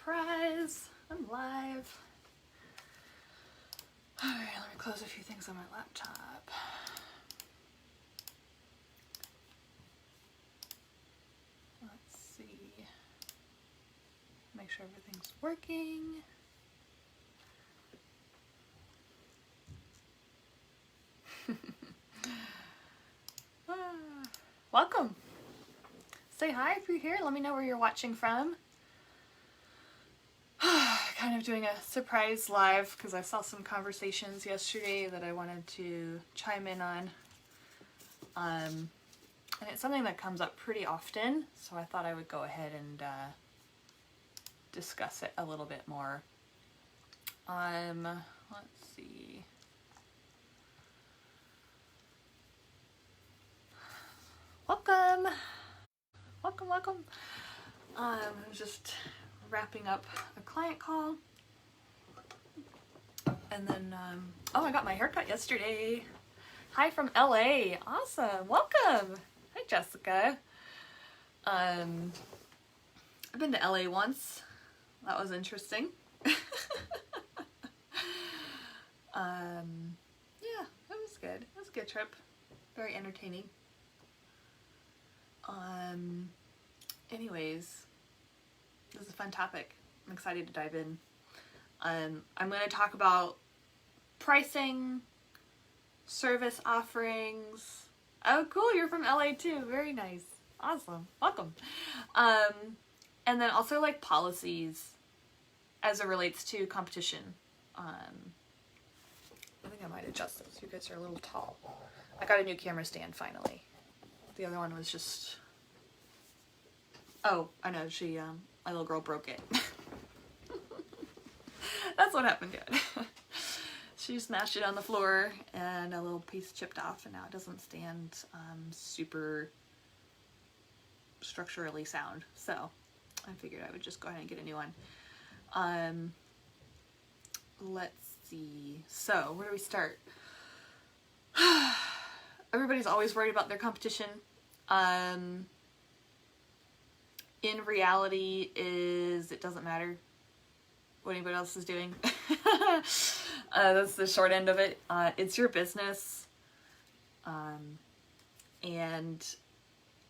Surprise! I'm live. Alright, let me close a few things on my laptop. Let's see. Make sure everything's working. Welcome! Say hi if you're here. Let me know where you're watching from. Kind of doing a surprise live because I saw some conversations yesterday that I wanted to chime in on. And it's something that comes up pretty often, so I thought I would go ahead and discuss it a little bit more. Let's see. Welcome! Welcome, welcome. I'm just wrapping up a client call. And then, oh, I got my haircut yesterday. Hi from LA. Awesome. Welcome. Hi, Jessica. I've been to LA once. That was interesting. Yeah, it was good. It was a good trip. Very entertaining. Anyways, this is a fun topic. I'm excited to dive in. I'm going to talk about pricing, service offerings. Oh, cool. You're from LA too. Very nice. Awesome. Welcome. And then also like policies as it relates to competition. I think I might adjust this. You guys are a little tall. I got a new camera stand finally. The other one was just... Oh, I know. My little girl broke it. That's what happened to it. She smashed it on the floor and a little piece chipped off, and now it doesn't stand super structurally sound. So I figured I would just go ahead and get a new one. Let's see. So where do we start? Everybody's always worried about their competition. In reality it doesn't matter what anybody else is doing. That's the short end of it. It's your business, and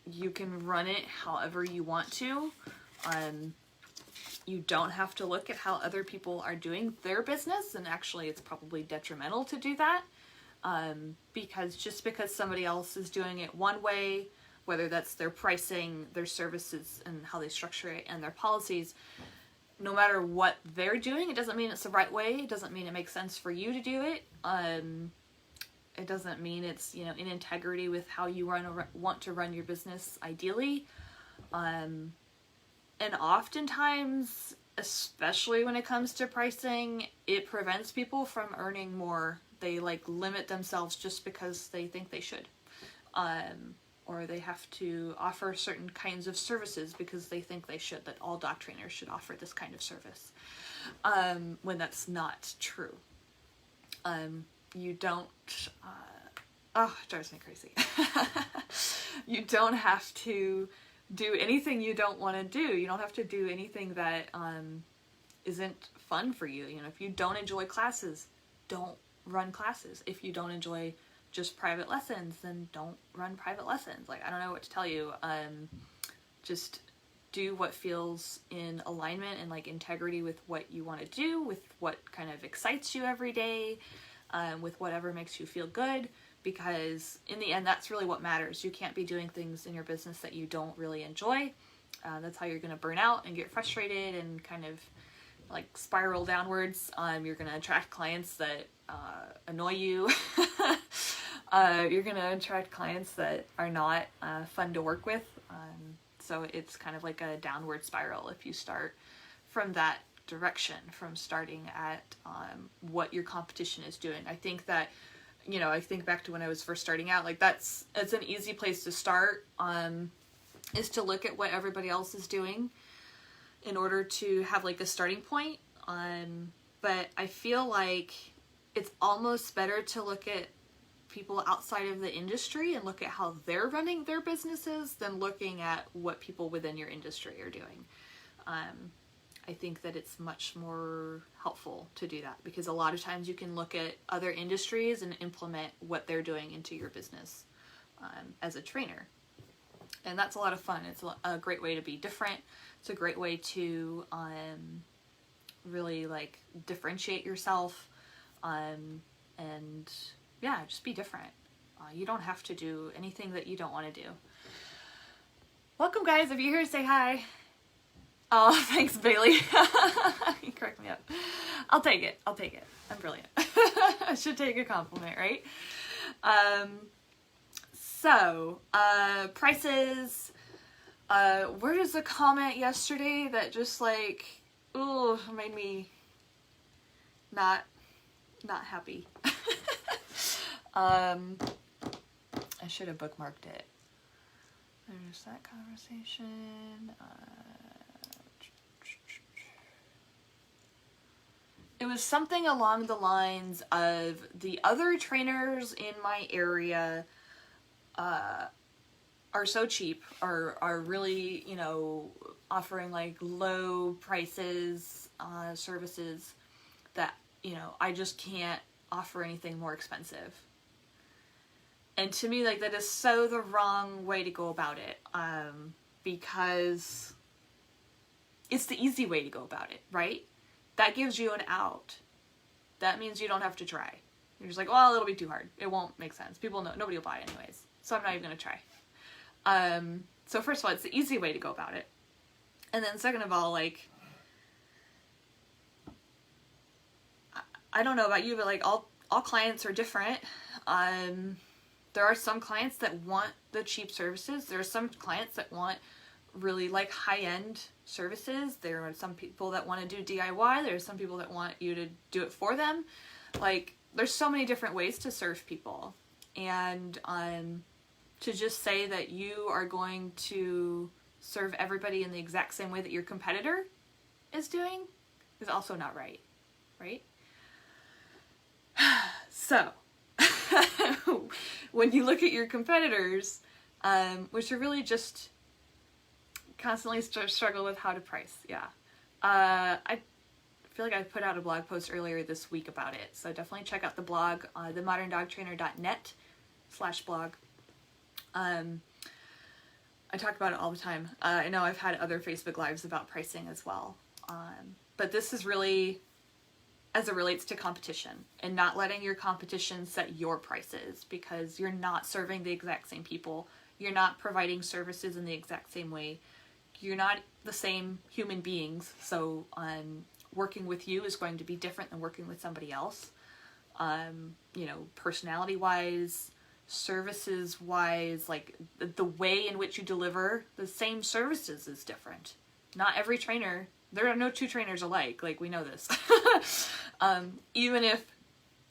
you can run it however you want to. You don't have to look at how other people are doing their business, and actually it's probably detrimental to do that, because just because somebody else is doing it one way, whether that's their pricing, their services, and how they structure it, and their policies, no matter what they're doing, it doesn't mean it's the right way. It doesn't mean it makes sense for you to do it. It doesn't mean it's, in integrity with how you want to run your business ideally. And oftentimes, especially when it comes to pricing, it prevents people from earning more. They limit themselves just because they think they should. Or they have to offer certain kinds of services because they think they should, that all dog trainers should offer this kind of service, when that's not true. You don't, it drives me crazy. You don't have to do anything you don't want to do. You don't have to do anything that isn't fun for you. If you don't enjoy classes, don't run classes. If you don't enjoy just private lessons, then don't run private lessons. I don't know what to tell you. Just do what feels in alignment and integrity with what you want to do, with what kind of excites you every day, with whatever makes you feel good, because in the end, that's really what matters. You can't be doing things in your business that you don't really enjoy. That's how you're going to burn out and get frustrated and kind of spiral downwards. You're going to attract clients that annoy you. You're going to attract clients that are not fun to work with. So it's kind of like a downward spiral if you start from that direction, from starting at what your competition is doing. I think that, I think back to when I was first starting out, it's an easy place to start, is to look at what everybody else is doing in order to have a starting point. But I feel like it's almost better to look at people outside of the industry and look at how they're running their businesses than looking at what people within your industry are doing. I think that it's much more helpful to do that, because a lot of times you can look at other industries and implement what they're doing into your business as a trainer. And that's a lot of fun. It's a great way to be different. It's a great way to really like differentiate yourself, and yeah, just be different. You don't have to do anything that you don't want to do. Welcome, guys. If you're here, say hi. Oh, thanks, Bailey. You cracked me up. I'll take it. I'll take it. I'm brilliant. I should take a compliment, right? So, prices. Where was a comment yesterday that just like, ooh, made me not happy. I should have bookmarked it. There's that conversation. It was something along the lines of the other trainers in my area are so cheap, are really, you know, offering like low prices, services that, you know, I just can't offer anything more expensive. And to me, like, that is so the wrong way to go about it, because it's the easy way to go about it, right? That gives you an out. That means you don't have to try. You're just like, well, it'll be too hard. It won't make sense. People know, nobody will buy it anyways. So I'm not even going to try. So first of all, it's the easy way to go about it. And then second of all, like, I don't know about you, but like all clients are different. There are some clients that want the cheap services. There are some clients that want really like high-end services. There are some people that want to do DIY. There are some people that want you to do it for them. Like, there's so many different ways to serve people. And to just say that you are going to serve everybody in the exact same way that your competitor is doing is also not right, right? So, when you look at your competitors, which are really just constantly struggle with how to price, yeah. I feel like I put out a blog post earlier this week about it, so definitely check out the blog, themoderndogtrainer.net/blog. I talk about it all the time. I know I've had other Facebook Lives about pricing as well, but this is really as it relates to competition, and not letting your competition set your prices, because you're not serving the exact same people. You're not providing services in the exact same way. You're not the same human beings, so working with you is going to be different than working with somebody else. You know, personality-wise, services-wise, like the way in which you deliver the same services is different. Not every trainer, there are no two trainers alike, like we know this. Even if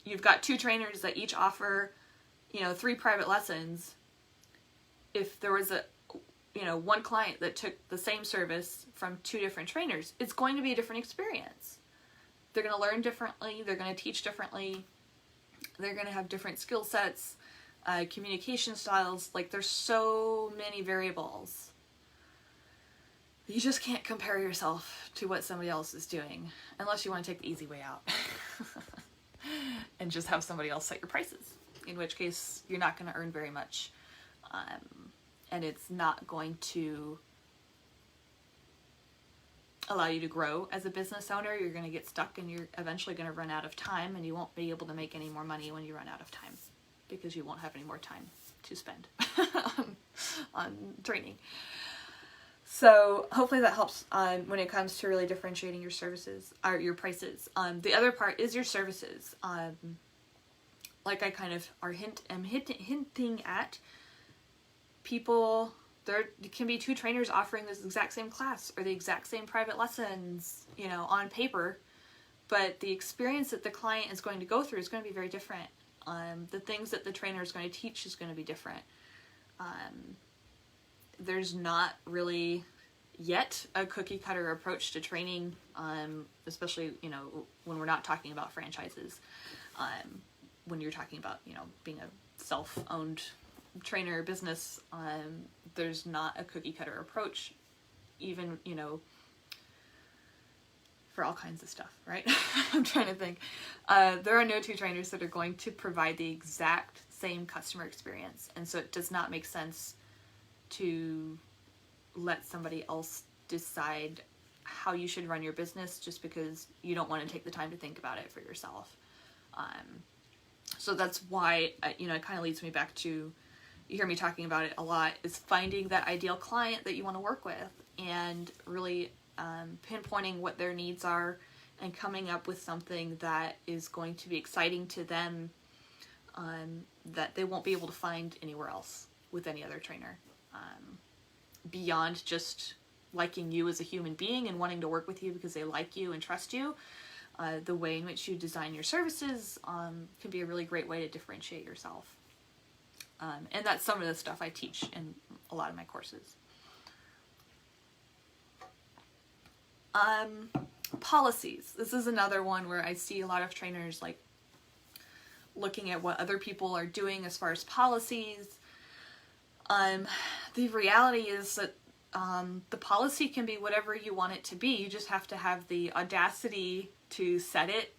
you've got two trainers that each offer, you know, 3 private lessons, if there was one client that took the same service from 2 different trainers, it's going to be a different experience. They're going to learn differently, they're going to teach differently, they're going to have different skill sets, communication styles. Like, there's so many variables. You just can't compare yourself to what somebody else is doing unless you want to take the easy way out and just have somebody else set your prices, in which case you're not going to earn very much, and it's not going to allow you to grow as a business owner. You're going to get stuck, and you're eventually going to run out of time, and you won't be able to make any more money when you run out of time, because you won't have any more time to spend on training. So hopefully that helps when it comes to really differentiating your services or your prices. The other part is your services. Like I kind of am hinting at, people, there can be 2 trainers offering this exact same class or the exact same private lessons, you know, on paper, but the experience that the client is going to go through is going to be very different. The things that the trainer is going to teach is going to be different. There's not really yet a cookie cutter approach to training, especially, you know, when we're not talking about franchises. When you're talking about, you know, being a self-owned trainer business, there's not a cookie cutter approach. Even, you know, for all kinds of stuff, right? I'm trying to think. There are no two trainers that are going to provide the exact same customer experience. And so it does not make sense to let somebody else decide how you should run your business just because you don't want to take the time to think about it for yourself. So that's why, it kind of leads me back to, you hear me talking about it a lot, is finding that ideal client that you want to work with and really pinpointing what their needs are and coming up with something that is going to be exciting to them, that they won't be able to find anywhere else with any other trainer. Beyond just liking you as a human being and wanting to work with you because they like you and trust you, the way in which you design your services can be a really great way to differentiate yourself. And that's some of the stuff I teach in a lot of my courses. Policies. This is another one where I see a lot of trainers like looking at what other people are doing as far as policies. The reality is that the policy can be whatever you want it to be. You just have to have the audacity to set it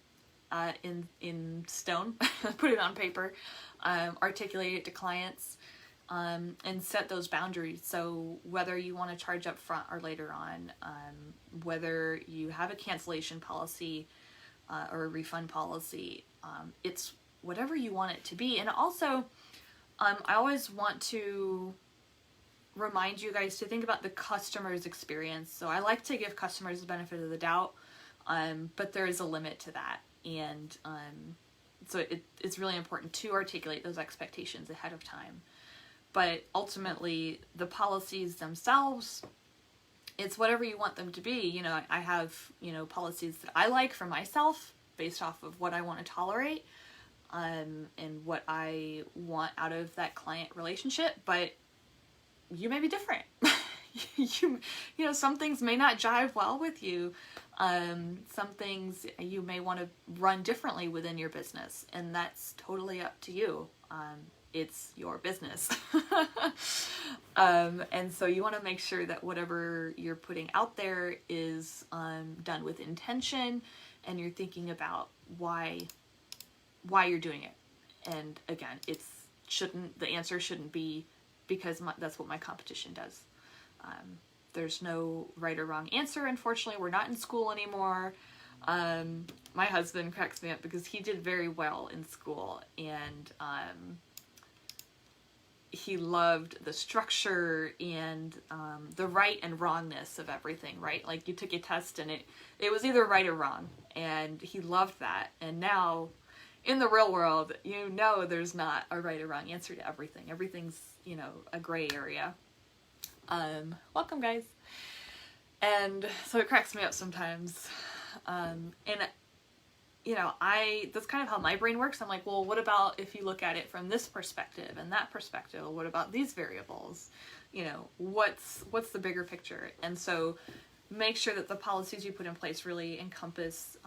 in stone, put it on paper, articulate it to clients, and set those boundaries. So whether you want to charge up front or later on, whether you have a cancellation policy or a refund policy, it's whatever you want it to be. And also, I always want to remind you guys to think about the customer's experience. So I like to give customers the benefit of the doubt, but there is a limit to that. And so it's really important to articulate those expectations ahead of time. But ultimately, the policies themselves, it's whatever you want them to be. I have, policies that I like for myself based off of what I want to tolerate, and what I want out of that client relationship. But you may be different. Some things may not jive well with you. Some things you may want to run differently within your business, and that's totally up to you. It's your business. And so you want to make sure that whatever you're putting out there is done with intention, and you're thinking about why you're doing it. And again, the answer shouldn't be because that's what my competition does. There's no right or wrong answer. Unfortunately, we're not in school anymore. My husband cracks me up because he did very well in school, and he loved the structure and the right and wrongness of everything, right? Like you took a test and it was either right or wrong, and he loved that. And now in the real world, there's not a right or wrong answer to everything. Everything's, a gray area. Welcome, guys. And so it cracks me up sometimes. And that's kind of how my brain works. I'm like, well, what about if you look at it from this perspective and that perspective? What about these variables? What's the bigger picture? And so make sure that the policies you put in place really encompass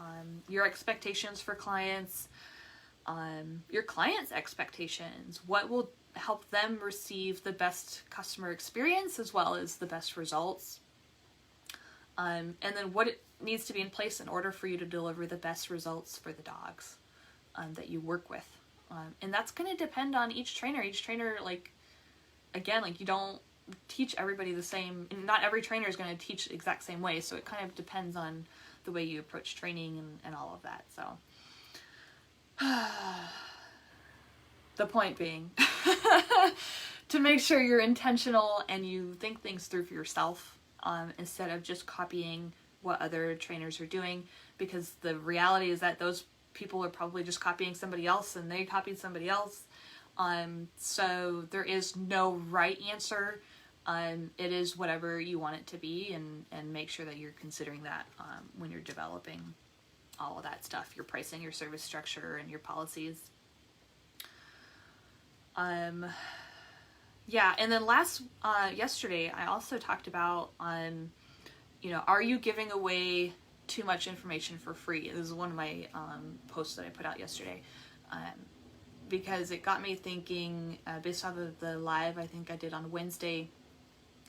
your expectations for clients, your clients' expectations, what will help them receive the best customer experience as well as the best results, and then what it needs to be in place in order for you to deliver the best results for the dogs that you work with. And that's going to depend on each trainer. Each trainer, you don't teach everybody the same. Not every trainer is going to teach the exact same way, so it kind of depends on the way you approach training and all of that. So the point being to make sure you're intentional and you think things through for yourself, instead of just copying what other trainers are doing, because the reality is that those people are probably just copying somebody else and they copied somebody else. So there is no right answer. It is whatever you want it to be, and make sure that you're considering that when you're developing all of that stuff, your pricing, your service structure, and your policies. Yeah, and then yesterday I also talked about are you giving away too much information for free? This is one of my posts that I put out yesterday, because it got me thinking based off of the live I think I did on Wednesday,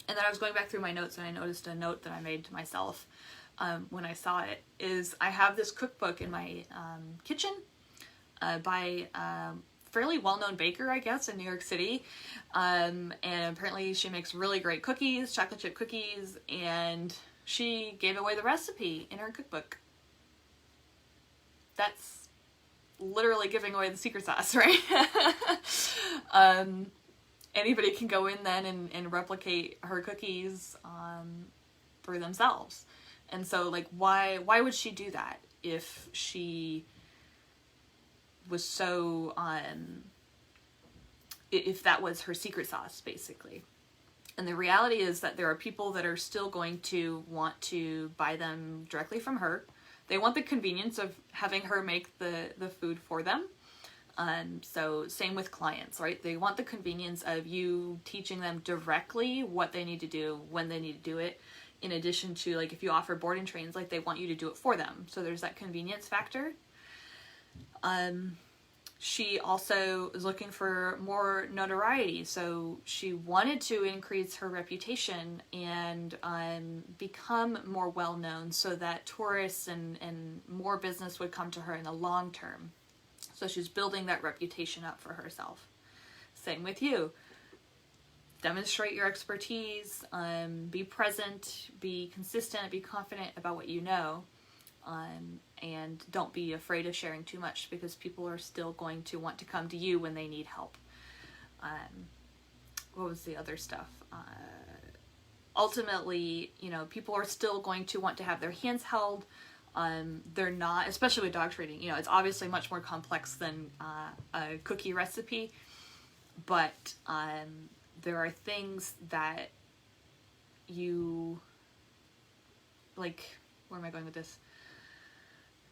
and then I was going back through my notes and I noticed a note that I made to myself when I saw it, is I have this cookbook in my kitchen by fairly well-known baker, I guess, in New York City. And apparently she makes really great cookies, chocolate chip cookies, and she gave away the recipe in her cookbook. That's literally giving away the secret sauce, right? Anybody can go in then and replicate her cookies for themselves. And so, like, why would she do that if she was so, if that was her secret sauce, basically? And the reality is that there are people that are still going to want to buy them directly from her. They want the convenience of having her make the food for them. So same with clients, right? They want the convenience of you teaching them directly what they need to do, when they need to do it. In addition to, like, if you offer board and trains, like, they want you to do it for them. So there's that convenience factor. She also is looking for more notoriety. So she wanted to increase her reputation and become more well-known so that tourists and more business would come to her in the long term. So she's building that reputation up for herself. Same with you. Demonstrate your expertise, be present, be consistent, be confident about what you know, and don't be afraid of sharing too much, because people are still going to want to come to you when they need help. What was the other stuff? Ultimately, you know, people are still going to want to have their hands held. They're not, especially with dog training, you know, it's obviously much more complex than a cookie recipe, but there are things that you, like, where am I going with this?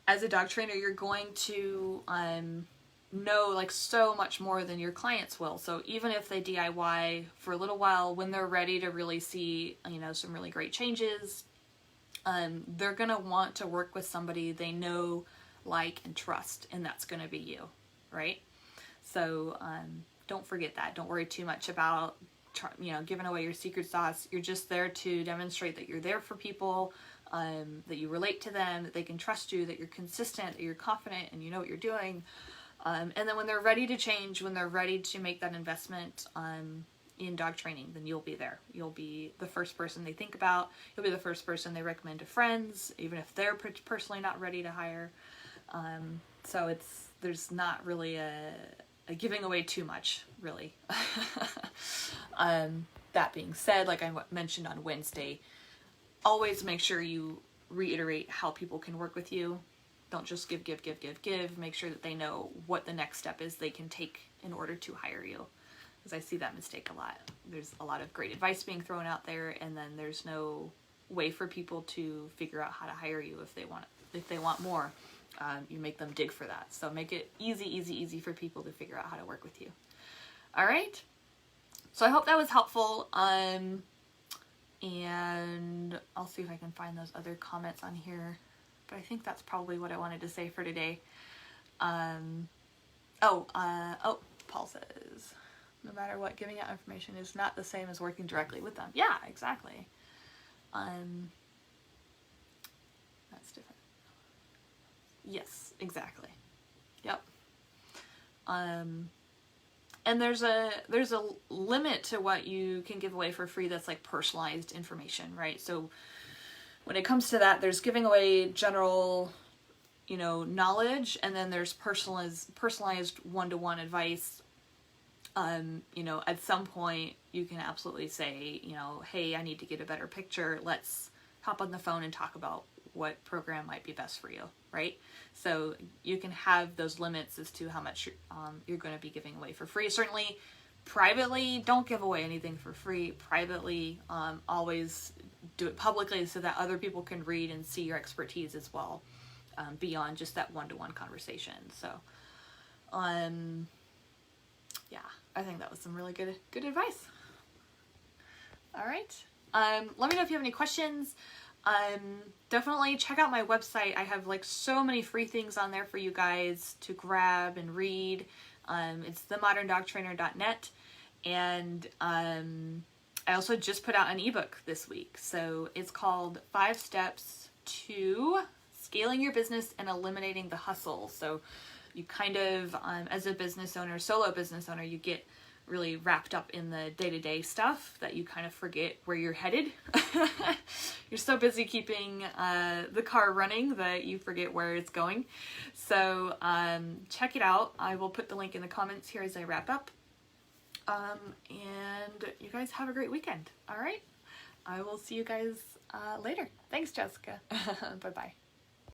As a dog trainer, you're going to know, like, so much more than your clients will. So even if they DIY for a little while, when they're ready to really see, you know, some really great changes, they're going to want to work with somebody they know, like, and trust, and that's going to be you, right? So don't forget that. Don't worry too much about, you know, giving away your secret sauce. You're just there to demonstrate that you're there for people, that you relate to them, that they can trust you, that you're consistent, that you're confident, and you know what you're doing. And then when they're ready to change, when they're ready to make that investment in dog training, then you'll be there. You'll be the first person they think about. You'll be the first person they recommend to friends, even if they're personally not ready to hire. So there's not really a giving away too much, really. That being said, like I mentioned on Wednesday, always make sure you reiterate how people can work with you. Don't just give. Make sure that they know what the next step is they can take in order to hire you. Because I see that mistake a lot. There's a lot of great advice being thrown out there, and then there's no way for people to figure out how to hire you if they want more. You make them dig for that. So make it easy for people to figure out how to work with you. All right. So I hope that was helpful. And I'll see if I can find those other comments on here. But I think that's probably what I wanted to say for today. Paul says, no matter what, giving out information is not the same as working directly with them. Yeah, exactly. That's different. Yes, exactly. Yep. And there's a limit to what you can give away for free that's like personalized information, right? So when it comes to that, there's giving away general, you know, knowledge, and then there's personalized one-to-one advice. You know, at some point you can absolutely say, you know, hey, I need to get a better picture. Let's hop on the phone and talk about what program might be best for you, right? So you can have those limits as to how much you're going to be giving away for free. Certainly, privately, don't give away anything for free. Privately, always do it publicly so that other people can read and see your expertise as well, beyond just that one-to-one conversation. So, yeah, I think that was some really good advice. All right. Let me know if you have any questions. Definitely check out my website. I have like so many free things on there for you guys to grab and read. It's themoderndogtrainer.net, and I also just put out an ebook this week. So it's called 5 Steps to scaling your business and eliminating the hustle. So you kind of, as a business owner, solo business owner, you get really wrapped up in the day-to-day stuff that you kind of forget where you're headed. You're so busy keeping the car running that you forget where it's going. So check it out. I will put the link in the comments here as I wrap up. And you guys have a great weekend. All right. I will see you guys later. Thanks, Jessica. Bye-bye.